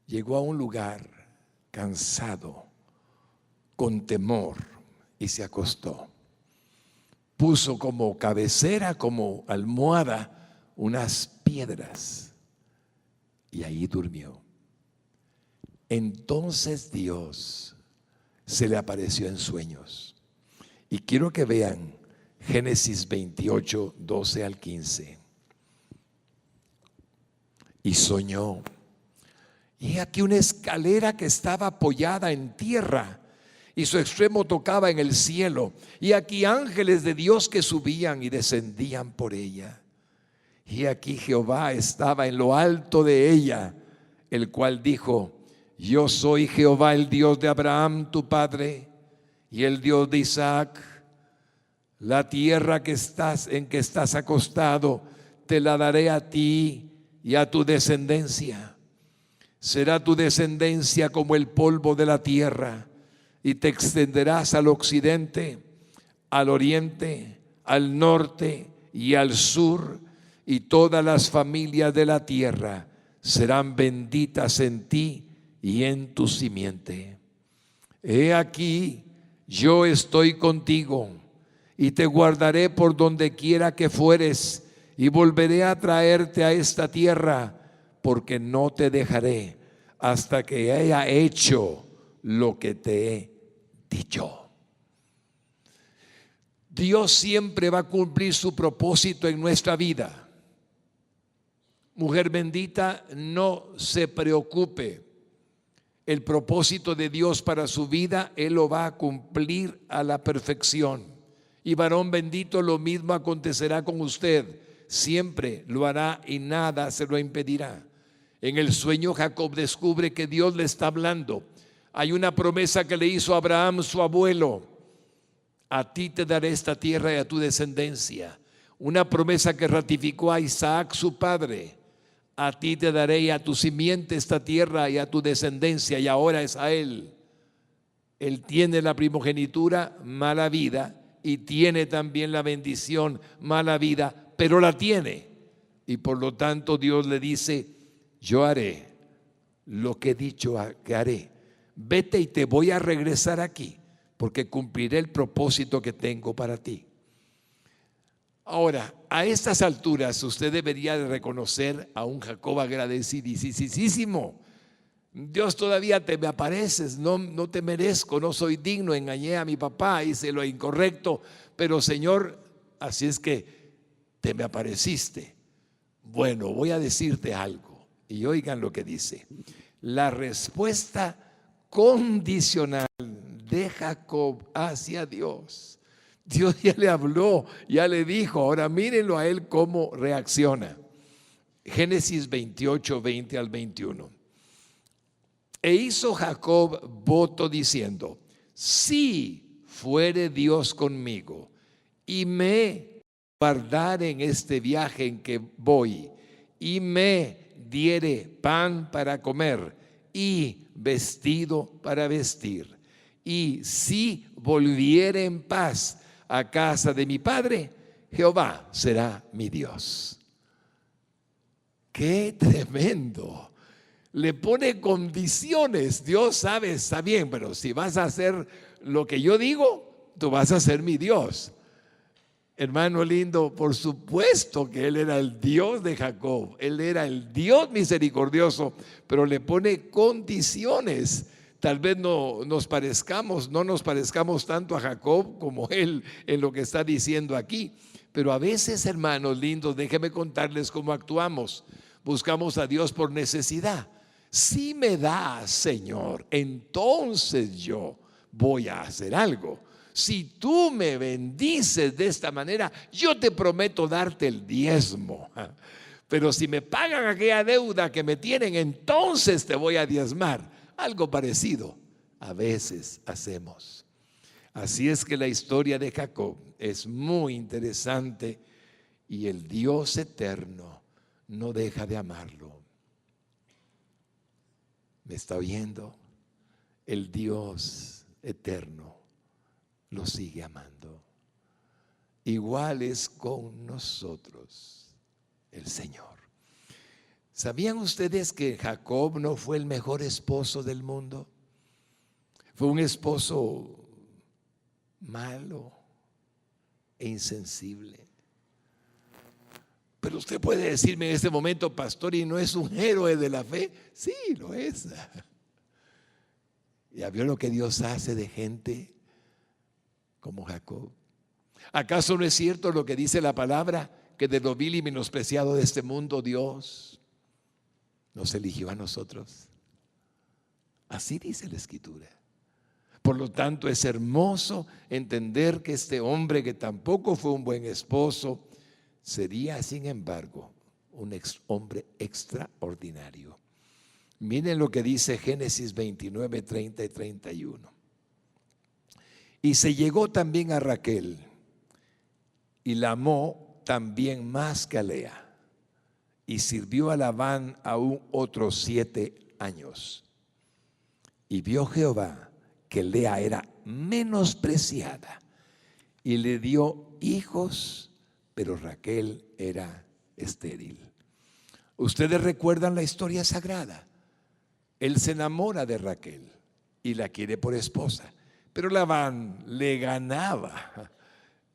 llegó a un lugar cansado, con temor, y se acostó. Puso como cabecera, como almohada, unas piedras y ahí durmió. Entonces Dios se le apareció en sueños. Y quiero que vean Génesis 28, 12 al 15. Y soñó, y aquí una escalera que estaba apoyada en tierra y su extremo tocaba en el cielo, y aquí ángeles de Dios que subían y descendían por ella. Y aquí Jehová estaba en lo alto de ella, el cual dijo: yo soy Jehová, el Dios de Abraham tu padre y el Dios de Isaac. La tierra en que estás acostado te la daré a ti y a tu descendencia. Será tu descendencia como el polvo de la tierra, y te extenderás al occidente, al oriente, al norte y al sur, y todas las familias de la tierra serán benditas en ti y en tu simiente. He aquí, yo estoy contigo y te guardaré por donde quiera que fueres, y volveré a traerte a esta tierra, porque no te dejaré hasta que haya hecho lo que te he dicho. Dios siempre va a cumplir su propósito en nuestra vida. Mujer bendita, no se preocupe. El propósito de Dios para su vida, Él lo va a cumplir a la perfección. Y varón bendito, lo mismo acontecerá con usted. Siempre lo hará y nada se lo impedirá. En el sueño Jacob descubre que Dios le está hablando. Hay una promesa que le hizo a Abraham, su abuelo: a ti te daré esta tierra y a tu descendencia. Una promesa que ratificó a Isaac, su padre: a ti te daré y a tu simiente esta tierra y a tu descendencia. Y ahora es a él. Él tiene la primogenitura, mala vida, y tiene también la bendición, mala vida, pero la tiene. Y por lo tanto Dios le dice: yo haré lo que he dicho que haré. Vete y te voy a regresar aquí, porque cumpliré el propósito que tengo para ti. Ahora, a estas alturas usted debería de reconocer a un Jacob agradecidísimo. Dios, todavía te me apareces, no te merezco, no soy digno, engañé a mi papá, hice lo incorrecto, pero Señor, así es que te me apareciste. Bueno, voy a decirte algo, y oigan lo que dice. La respuesta condicional de Jacob hacia Dios. Dios ya le habló, ya le dijo, ahora mírenlo a él cómo reacciona. Génesis 28, 20 al 21. E hizo Jacob voto diciendo: si fuere Dios conmigo y me guardare en este viaje en que voy, y me diere pan para comer y vestido para vestir, y si volviere en paz a casa de mi padre, Jehová será mi Dios. ¡Qué tremendo! Le pone condiciones. Dios sabe, está bien, pero si vas a hacer lo que yo digo, tú vas a ser mi Dios. Hermano lindo, por supuesto que Él era el Dios de Jacob, Él era el Dios misericordioso, pero le pone condiciones. Tal vez no nos parezcamos tanto a Jacob como Él en lo que está diciendo aquí. Pero a veces, hermanos lindos, déjenme contarles cómo actuamos. Buscamos a Dios por necesidad. Si me das, Señor, entonces yo voy a hacer algo. Si tú me bendices de esta manera, yo te prometo darte el diezmo. Pero si me pagan aquella deuda que me tienen, entonces te voy a diezmar. Algo parecido a veces hacemos. Así es que la historia de Jacob es muy interesante, y el Dios eterno no deja de amarlo. ¿Me está oyendo? El Dios eterno lo sigue amando. Igual es con nosotros el Señor. ¿Sabían ustedes que Jacob no fue el mejor esposo del mundo? Fue un esposo malo e insensible. Pero usted puede decirme en este momento: pastor, ¿y no es un héroe de la fe? Sí, lo es. ¿Ya vio lo que Dios hace de gente como Jacob? ¿Acaso no es cierto lo que dice la palabra, que de lo vil y menospreciado de este mundo Dios nos eligió a nosotros? Así dice la Escritura. Por lo tanto, es hermoso entender que este hombre, que tampoco fue un buen esposo, sería, sin embargo, un hombre extraordinario. Miren lo que dice Génesis 29, 30 y 31. Y se llegó también a Raquel, y la amó también más que a Lea, y sirvió a Labán aún otros 7 años. Y vio Jehová que Lea era menospreciada y le dio hijos, pero Raquel era estéril. Ustedes recuerdan la historia sagrada. Él se enamora de Raquel y la quiere por esposa, pero Labán le ganaba.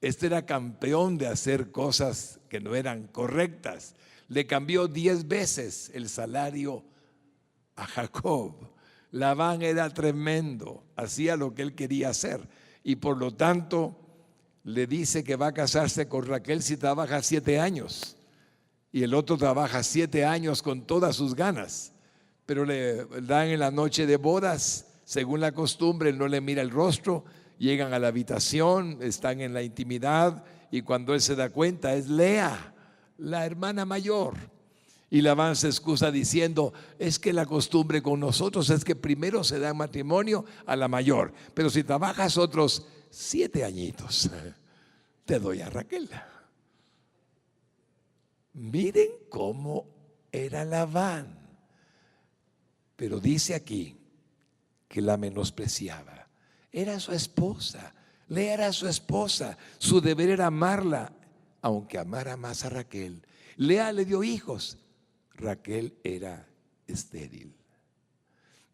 Este era campeón de hacer cosas que no eran correctas. Le cambió 10 veces el salario a Jacob. Labán era tremendo, hacía lo que él quería hacer y por lo tanto le dice que va a casarse con Raquel si trabaja 7 años y el otro trabaja 7 años con todas sus ganas, pero le dan en la noche de bodas, según la costumbre, él no le mira el rostro, llegan a la habitación, están en la intimidad y cuando él se da cuenta es Lea, la hermana mayor. Y Labán se excusa diciendo, es que la costumbre con nosotros es que primero se da matrimonio a la mayor, pero si trabajas otros 7 añitos, te doy a Raquel. Miren cómo era Labán, pero dice aquí que la menospreciaba. Era su esposa, Lea era su esposa, su deber era amarla, aunque amara más a Raquel. Lea le dio hijos, Raquel era estéril.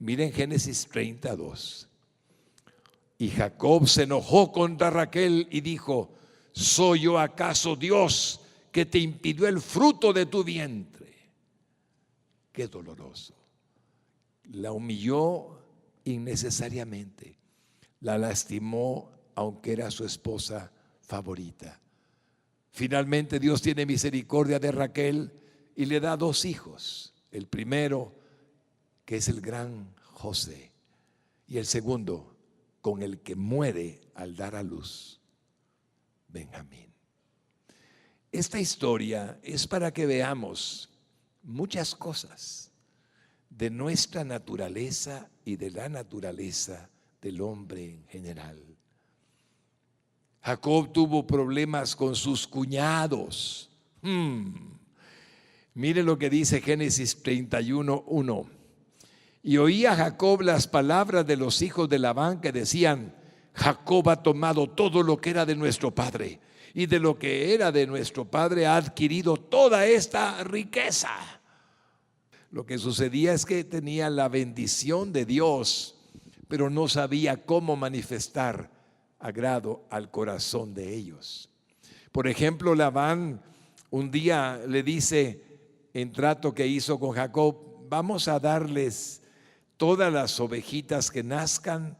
Miren Génesis 32. Y Jacob se enojó contra Raquel y dijo, ¿soy yo acaso Dios que te impidió el fruto de tu vientre? Qué doloroso. La humilló innecesariamente, la lastimó aunque era su esposa favorita. Finalmente Dios tiene misericordia de Raquel y le da 2 hijos. El primero, que es el gran José, y el segundo, con el que muere al dar a luz, Benjamín. Esta historia es para que veamos muchas cosas de nuestra naturaleza y de la naturaleza del hombre en general. Jacob tuvo problemas con sus cuñados. Mire lo que dice Génesis 31:1. Y oía Jacob las palabras de los hijos de Labán que decían, Jacob ha tomado todo lo que era de nuestro padre, y de lo que era de nuestro padre ha adquirido toda esta riqueza. Lo que sucedía es que tenía la bendición de Dios, pero no sabía cómo manifestar agrado al corazón de ellos. Por ejemplo, Labán un día le dice, en trato que hizo con Jacob, vamos a darles todas las ovejitas que nazcan,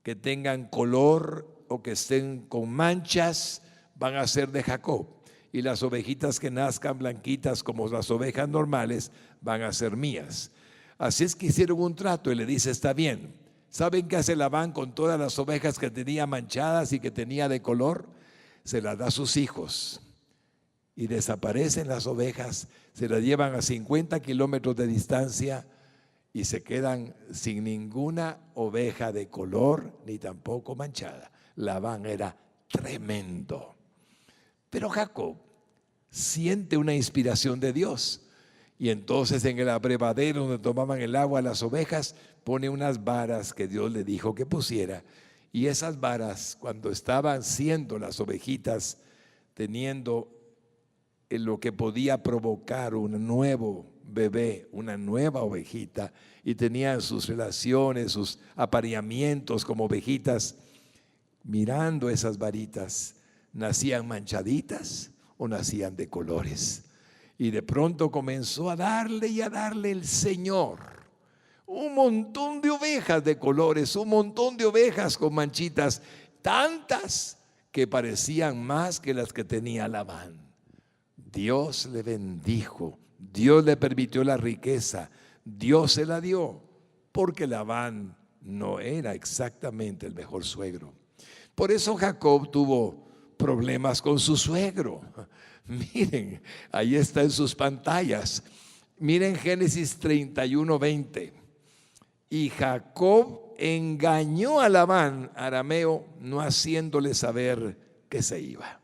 que tengan color o que estén con manchas, van a ser de Jacob, y las ovejitas que nazcan blanquitas como las ovejas normales van a ser mías. Así es que hicieron un trato y le dice, está bien. ¿Saben qué hace Labán con todas las ovejas que tenía manchadas y que tenía de color? Se las da a sus hijos y desaparecen las ovejas, se las llevan a 50 kilómetros de distancia y se quedan sin ninguna oveja de color ni tampoco manchada. Labán era tremendo. Pero Jacob siente una inspiración de Dios y entonces en el abrevadero donde tomaban el agua las ovejas pone unas varas que Dios le dijo que pusiera, y esas varas, cuando estaban siendo las ovejitas teniendo lo que podía provocar un nuevo bebé, una nueva ovejita, y tenían sus relaciones, sus apareamientos como ovejitas, mirando esas varitas, nacían manchaditas o nacían de colores. Y de pronto comenzó a darle y a darle el Señor un montón de ovejas de colores, un montón de ovejas con manchitas, tantas que parecían más que las que tenía Labán. Dios le bendijo, Dios le permitió la riqueza, Dios se la dio, porque Labán no era exactamente el mejor suegro. Por eso Jacob tuvo problemas con su suegro. Miren, ahí está en sus pantallas. Miren Génesis 31:20. Y Jacob engañó a Labán, arameo, no haciéndole saber que se iba.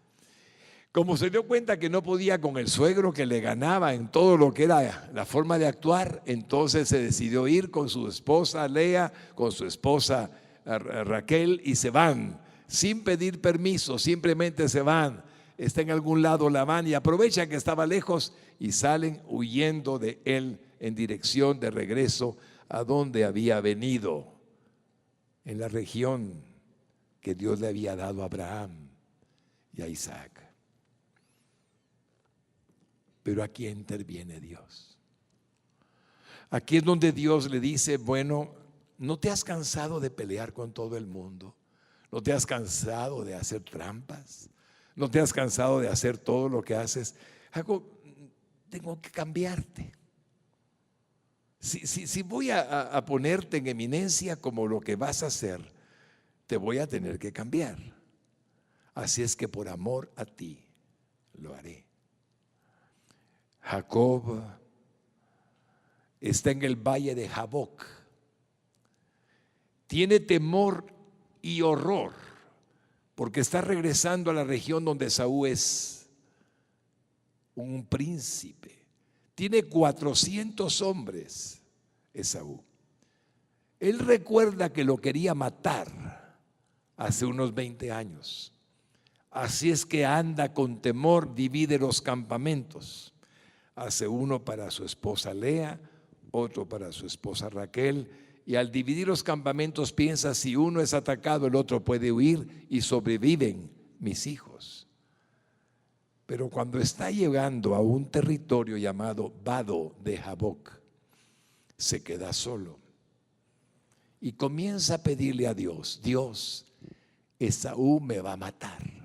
Como se dio cuenta que no podía con el suegro que le ganaba en todo lo que era la forma de actuar, entonces se decidió ir con su esposa Lea, con su esposa Raquel, y se van sin pedir permiso, simplemente se van. Está en algún lado Labán y aprovecha que estaba lejos y salen huyendo de él en dirección de regreso a donde había venido, en la región que Dios le había dado a Abraham y a Isaac. Pero aquí interviene Dios. Aquí es donde Dios le dice: bueno, ¿no te has cansado de pelear con todo el mundo? ¿No te has cansado de hacer trampas? ¿No te has cansado de hacer todo lo que haces? Jacob, tengo que cambiarte. Si voy a ponerte en eminencia como lo que vas a hacer, te voy a tener que cambiar. Así es que por amor a ti lo haré. Jacob está en el valle de Jaboc. Tiene temor y horror porque está regresando a la región donde Esaú es un príncipe. Tiene 400 hombres Esaú. Él recuerda que lo quería matar hace unos 20 años. Así es que anda con temor, divide los campamentos. Hace uno para su esposa Lea, otro para su esposa Raquel, y al dividir los campamentos piensa: si uno es atacado, el otro puede huir y sobreviven mis hijos. Pero cuando está llegando a un territorio llamado Vado de Jaboc, se queda solo y comienza a pedirle a Dios: Dios, Esaú me va a matar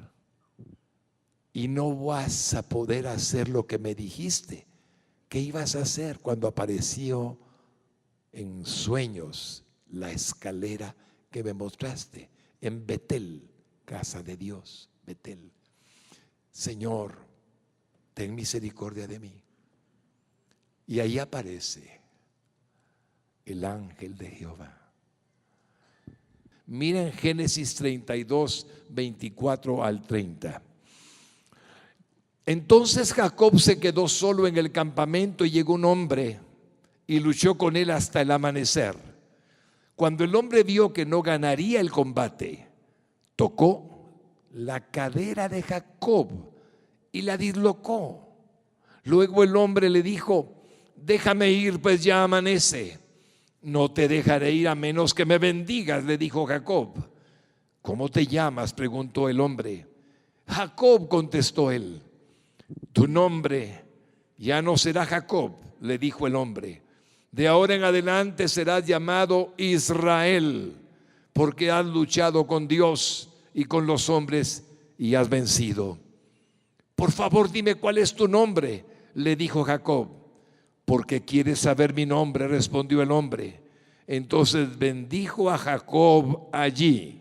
y no vas a poder hacer lo que me dijiste que ibas a hacer cuando apareció en sueños la escalera que me mostraste en Betel, casa de Dios, Betel. Señor, ten misericordia de mí. Y ahí aparece el ángel de Jehová. Miren Génesis 32, 24 al 30. Entonces Jacob se quedó solo en el campamento y llegó un hombre y luchó con él hasta el amanecer. Cuando el hombre vio que no ganaría el combate, tocó la cadera de Jacob y la dislocó. Luego el hombre le dijo: déjame ir, pues ya amanece. No te dejaré ir a menos que me bendigas, le dijo Jacob. ¿Cómo te llamas?, preguntó el hombre. Jacob, contestó él. Tu nombre ya no será Jacob, le dijo el hombre. De ahora en adelante serás llamado Israel, porque has luchado con Dios y con los hombres y has vencido. Por favor, dime cuál es tu nombre, le dijo Jacob. Porque quieres saber mi nombre, respondió el hombre. Entonces bendijo a Jacob allí.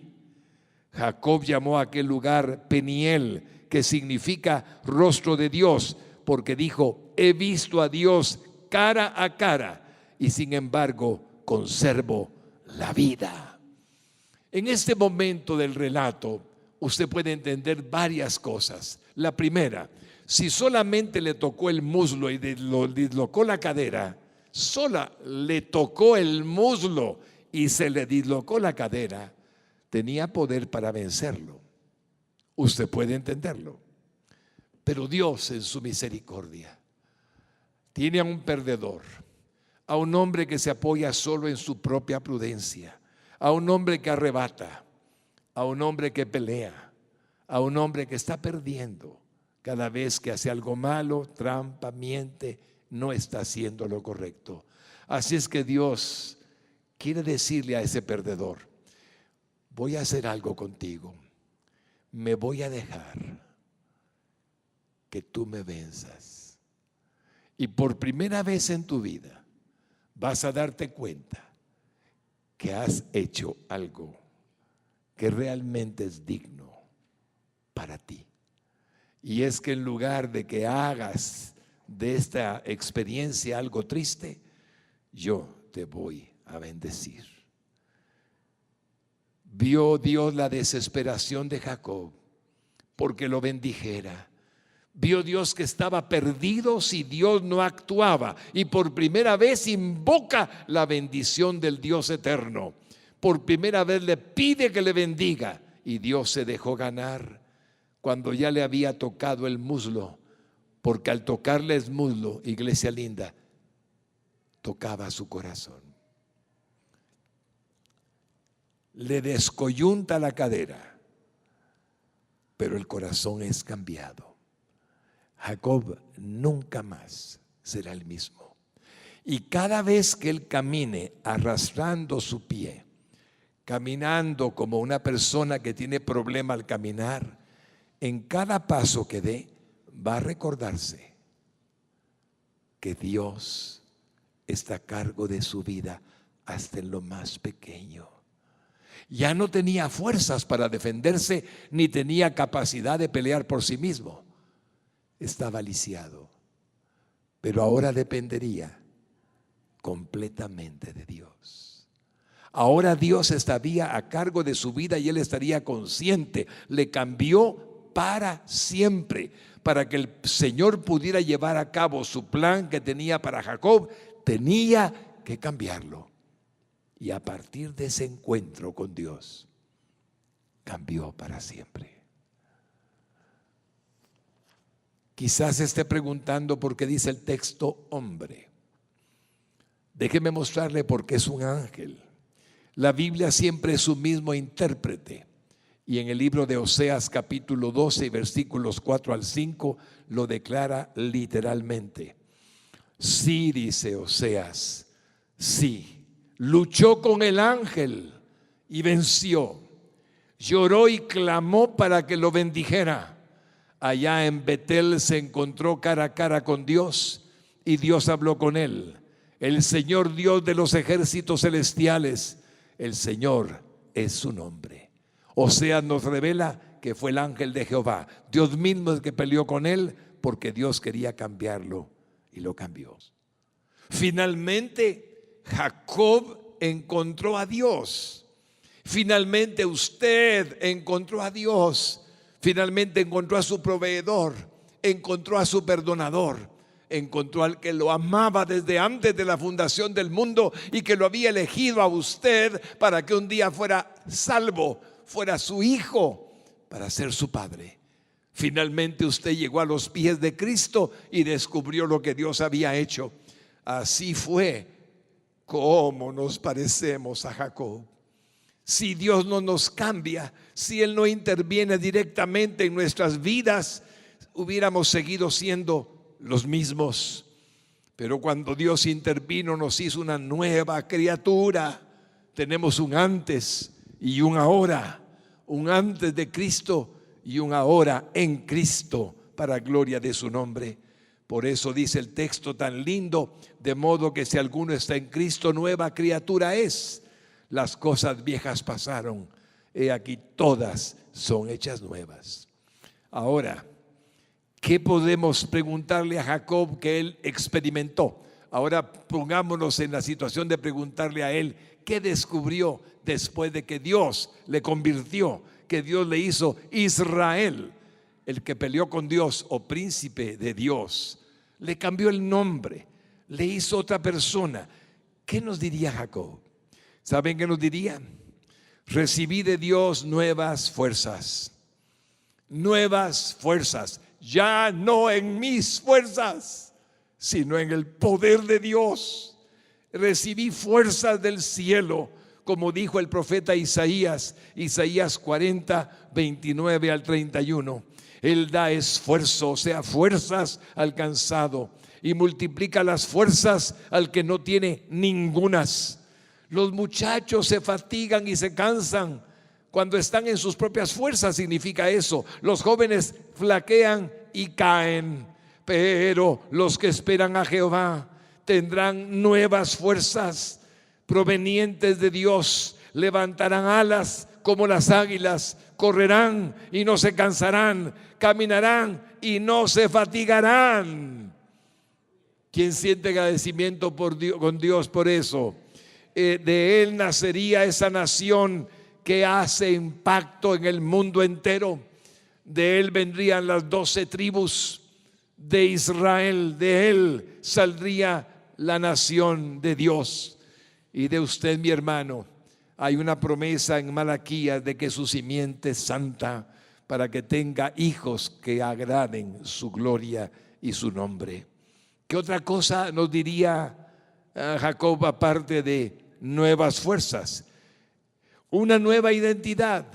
Jacob llamó a aquel lugar Peniel, que significa rostro de Dios, porque dijo: he visto a Dios cara a cara y sin embargo conservo la vida. En este momento del relato usted puede entender varias cosas. La primera: si solamente le tocó el muslo y dislocó la cadera, sola le tocó el muslo y se le dislocó la cadera, tenía poder para vencerlo. Usted puede entenderlo. Pero Dios, en su misericordia, tiene a un perdedor, a un hombre que se apoya solo en su propia prudencia, a un hombre que arrebata, a un hombre que pelea, a un hombre que está perdiendo cada vez que hace algo malo, trampa, miente, no está haciendo lo correcto. Así es que Dios quiere decirle a ese perdedor: voy a hacer algo contigo. Me voy a dejar que tú me venzas. Y por primera vez en tu vida vas a darte cuenta que has hecho algo que realmente es digno para ti. Y es que en lugar de que hagas de esta experiencia algo triste, yo te voy a bendecir. Vio Dios la desesperación de Jacob porque lo bendijera. Vio Dios que estaba perdido si Dios no actuaba, y por primera vez invoca la bendición del Dios eterno. Por primera vez le pide que le bendiga, y Dios se dejó ganar cuando ya le había tocado el muslo, porque al tocarle el muslo, iglesia linda, tocaba su corazón. Le descoyunta la cadera, pero el corazón es cambiado. Jacob nunca más será el mismo. Y cada vez que él camine arrastrando su pie, caminando como una persona que tiene problema al caminar, en cada paso que dé va a recordarse que Dios está a cargo de su vida hasta en lo más pequeño. Ya no tenía fuerzas para defenderse, ni tenía capacidad de pelear por sí mismo. Estaba lisiado, pero ahora dependería completamente de Dios. Ahora Dios estaría a cargo de su vida y él estaría consciente. Le cambió para siempre. Para que el Señor pudiera llevar a cabo su plan que tenía para Jacob, tenía que cambiarlo. Y a partir de ese encuentro con Dios, cambió para siempre. Quizás esté preguntando por qué dice el texto hombre. Déjeme mostrarle por qué es un ángel. La Biblia siempre es su mismo intérprete. Y en el libro de Oseas capítulo 12 versículos 4 al 5 lo declara literalmente. Sí, dice Oseas, sí, luchó con el ángel y venció. Lloró y clamó para que lo bendijera. Allá en Betel se encontró cara a cara con Dios y Dios habló con él. El Señor Dios de los ejércitos celestiales, el Señor es su nombre. Oseas nos revela que fue el ángel de Jehová. Dios mismo es el que peleó con él porque Dios quería cambiarlo y lo cambió. Finalmente Jacob encontró a Dios. Finalmente usted encontró a Dios. Finalmente encontró a su proveedor, encontró a su perdonador, encontró al que lo amaba desde antes de la fundación del mundo y que lo había elegido a usted para que un día fuera salvo, fuera su hijo, para ser su padre. Finalmente usted llegó a los pies de Cristo y descubrió lo que Dios había hecho. Así fue como nos parecemos a Jacob. Si Dios no nos cambia, si Él no interviene directamente en nuestras vidas, hubiéramos seguido siendo los mismos. Pero cuando Dios intervino, nos hizo una nueva criatura. Tenemos un antes y un ahora, un antes de Cristo y un ahora en Cristo, para gloria de su nombre. Por eso dice el texto tan lindo, de modo que si alguno está en Cristo, nueva criatura es. Las cosas viejas pasaron, he aquí todas son hechas nuevas. Ahora, ¿qué podemos preguntarle a Jacob que él experimentó? Ahora pongámonos en la situación de preguntarle a él qué descubrió después de que Dios le convirtió, que Dios le hizo Israel, el que peleó con Dios o príncipe de Dios. Le cambió el nombre, le hizo otra persona. ¿Qué nos diría Jacob? ¿Saben qué nos diría? Recibí de Dios nuevas fuerzas. Nuevas fuerzas. Ya no en mis fuerzas, sino en el poder de Dios. Recibí fuerzas del cielo, como dijo el profeta Isaías 40, 29 al 31. Él da esfuerzo, o sea, fuerzas al cansado, y multiplica las fuerzas al que no tiene ningunas. Los muchachos se fatigan y se cansan cuando están en sus propias fuerzas, significa eso. Los jóvenes flaquean y caen, pero los que esperan a Jehová tendrán nuevas fuerzas provenientes de Dios. Levantarán alas como las águilas, correrán y no se cansarán, caminarán y no se fatigarán. ¿Quién siente agradecimiento con Dios por eso? De él nacería esa nación que hace impacto en el mundo entero. De él vendrían las 12 tribus, de Israel, de él saldría la nación de Dios. Y de usted, mi hermano, hay una promesa en Malaquías de que su simiente es santa, para que tenga hijos que agraden su gloria y su nombre. ¿Qué otra cosa nos diría Jacob aparte de nuevas fuerzas? Una nueva identidad.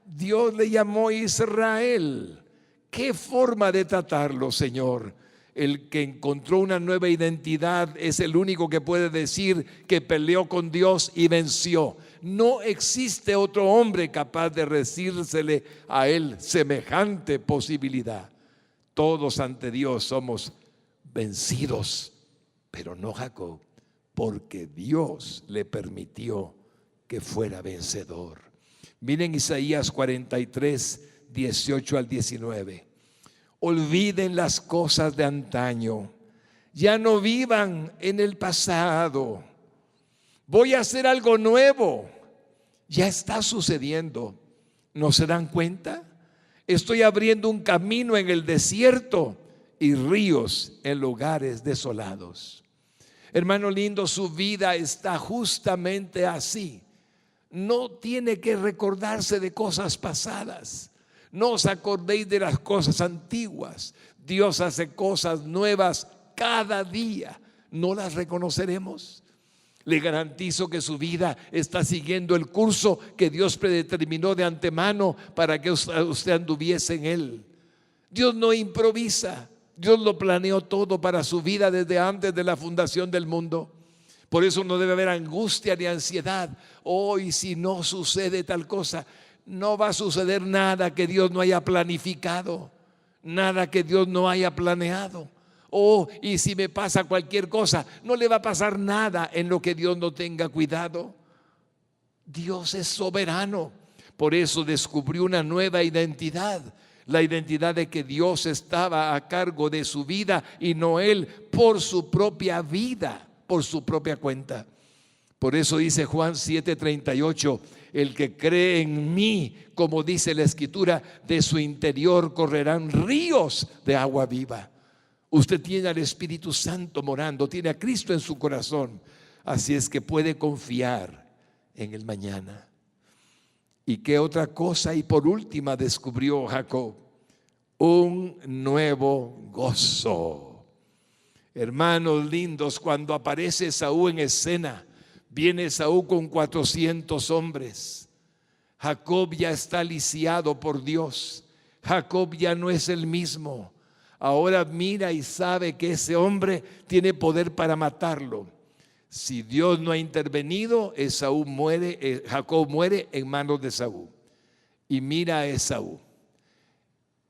Dios le llamó Israel. ¿Qué forma de tratarlo, Señor? El que encontró una nueva identidad es el único que puede decir que peleó con Dios y venció. No existe otro hombre capaz de resistírsele a él semejante posibilidad. Todos ante Dios somos vencidos, pero no Jacob, porque Dios le permitió que fuera vencedor. Miren Isaías 43, 18 al 19. Olviden las cosas de antaño, ya no vivan en el pasado. Voy a hacer algo nuevo. Ya está sucediendo. ¿No se dan cuenta? Estoy abriendo un camino en el desierto y ríos en lugares desolados. Hermano lindo, su vida está justamente así. No tiene que recordarse de cosas pasadas. No os acordéis de las cosas antiguas. Dios hace cosas nuevas cada día. ¿No las reconoceremos? Le garantizo que su vida está siguiendo el curso que Dios predeterminó de antemano para que usted anduviese en él. Dios no improvisa. Dios lo planeó todo para su vida desde antes de la fundación del mundo. Por eso no debe haber angustia ni ansiedad. Hoy, si no sucede tal cosa, no va a suceder nada que Dios no haya planificado, nada que Dios no haya planeado. Y si me pasa cualquier cosa, no le va a pasar nada en lo que Dios no tenga cuidado. Dios es soberano. Por eso descubrió una nueva identidad. La identidad de que Dios estaba a cargo de su vida y no él por su propia vida, por su propia cuenta. Por eso dice Juan 7:38, el que cree en mí, como dice la Escritura, de su interior correrán ríos de agua viva. Usted tiene al Espíritu Santo morando, tiene a Cristo en su corazón, así es que puede confiar en el mañana. ¿Y qué otra cosa? Y por última descubrió Jacob un nuevo gozo. Hermanos lindos, cuando aparece Esaú en escena, viene Esaú con 400 hombres. Jacob ya está lisiado por Dios. Jacob ya no es el mismo. Ahora mira y sabe que ese hombre tiene poder para matarlo. Si Dios no ha intervenido, Jacob muere en manos de Esaú. Y mira a Esaú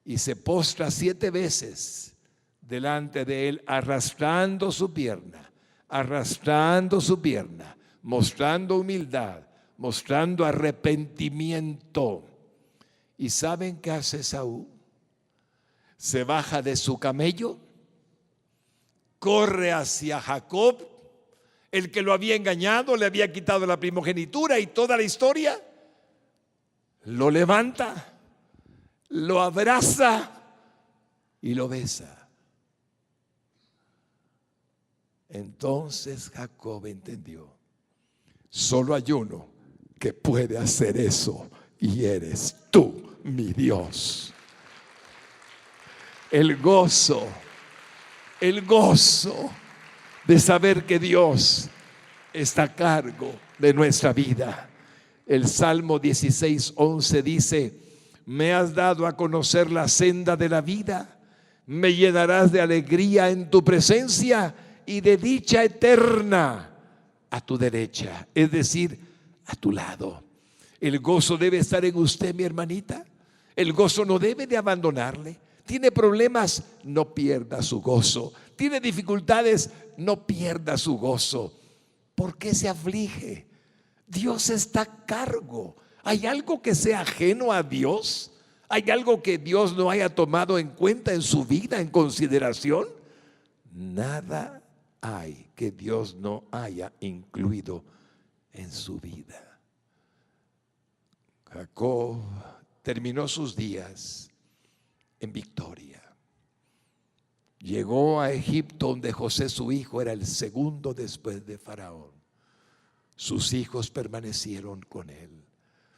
y se postra 7 veces delante de él, arrastrando su pierna, mostrando humildad, mostrando arrepentimiento. ¿Y saben qué hace Esaú? Se baja de su camello, corre hacia Jacob, el que lo había engañado, le había quitado la primogenitura y toda la historia. Lo levanta, lo abraza y lo besa. Entonces Jacob entendió: solo hay uno que puede hacer eso y eres tú, mi Dios. El gozo de saber que Dios está a cargo de nuestra vida. El Salmo 16:11 dice: me has dado a conocer la senda de la vida, me llenarás de alegría en tu presencia y de dicha eterna a tu derecha, es decir, a tu lado. El gozo debe estar en usted, mi hermanita. El gozo no debe de abandonarle. Tiene problemas, no pierda su gozo. Tiene dificultades, no pierda su gozo. ¿Por qué se aflige? Dios está a cargo. ¿Hay algo que sea ajeno a Dios? ¿Hay algo que Dios no haya tomado en cuenta en su vida, en consideración? Nada hay que Dios no haya incluido en su vida. Jacob terminó sus días en victoria. Llegó a Egipto, donde José su hijo era el segundo después de Faraón. Sus hijos permanecieron con él.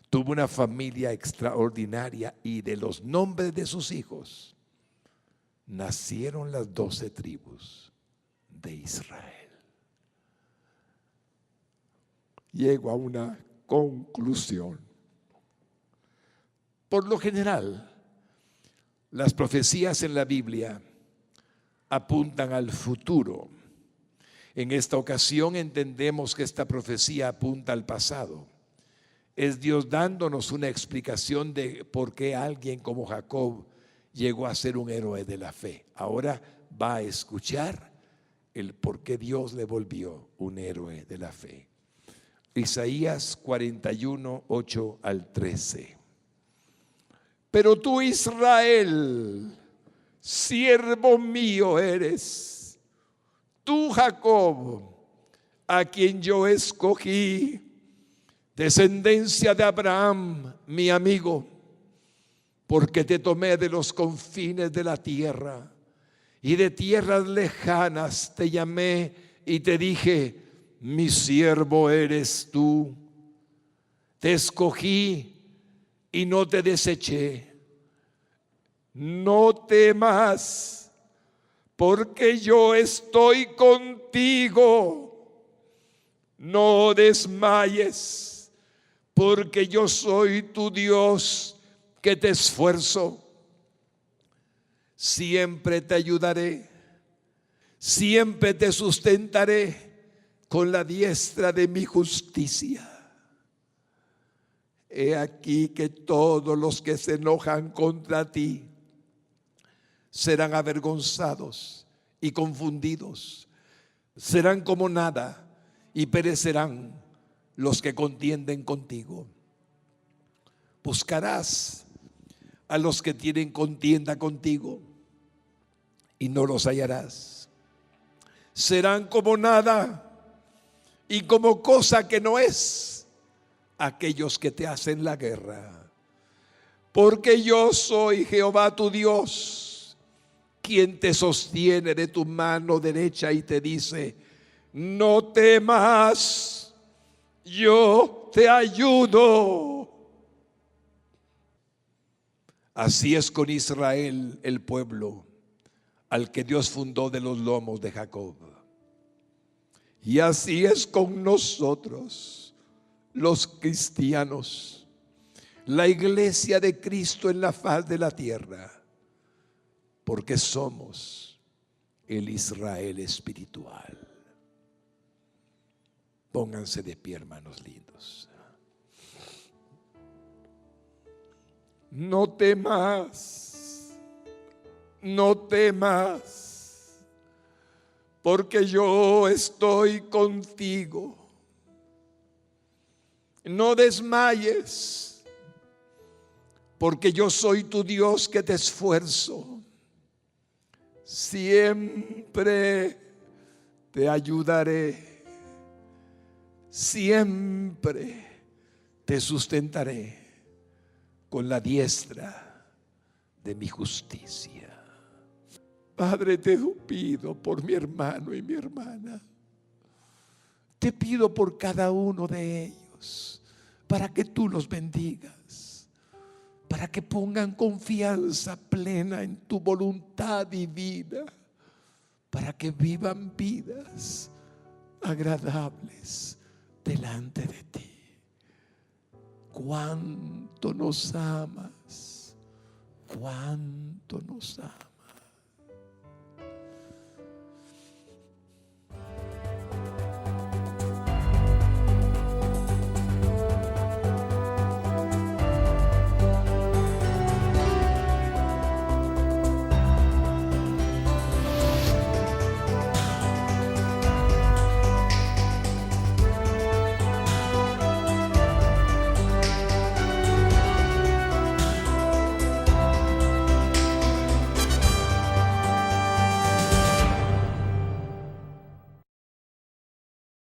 Tuvo una familia extraordinaria y de los nombres de sus hijos nacieron las 12 tribus de Israel. Llego a una conclusión. Por lo general, las profecías en la Biblia apuntan al futuro. En esta ocasión entendemos que esta profecía apunta al pasado. Es Dios dándonos una explicación de por qué alguien como Jacob llegó a ser un héroe de la fe. Ahora va a escuchar el por qué Dios le volvió un héroe de la fe. Isaías 41, 8 al 13. Pero tú, Israel, siervo mío eres, tú, Jacob, a quien yo escogí, descendencia de Abraham, mi amigo, porque te tomé de los confines de la tierra y de tierras lejanas te llamé y te dije, mi siervo eres tú. Te escogí y no te deseché. No temas, porque yo estoy contigo. No desmayes, porque yo soy tu Dios que te esfuerzo. Siempre te ayudaré, siempre te sustentaré con la diestra de mi justicia. He aquí que todos los que se enojan contra ti serán avergonzados y confundidos. Serán como nada y perecerán los que contienden contigo. Buscarás a los que tienen contienda contigo y no los hallarás. Serán como nada y como cosa que no es aquellos que te hacen la guerra. Porque yo soy Jehová tu Dios, quien te sostiene de tu mano derecha y te dice, no temas, yo te ayudo. Así es con Israel, el pueblo al que Dios fundó de los lomos de Jacob. Y así es con nosotros, los cristianos, la iglesia de Cristo en la faz de la tierra, porque somos el Israel espiritual. Pónganse de pie, hermanos lindos. No temas, no temas, porque yo estoy contigo. No desmayes, porque yo soy tu Dios que te esfuerzo. Siempre te ayudaré, siempre te sustentaré con la diestra de mi justicia. Padre, te pido por mi hermano y mi hermana. Te pido por cada uno de ellos, para que tú los bendigas, para que pongan confianza plena en tu voluntad divina, para que vivan vidas agradables delante de ti. Cuánto nos amas, cuánto nos amas.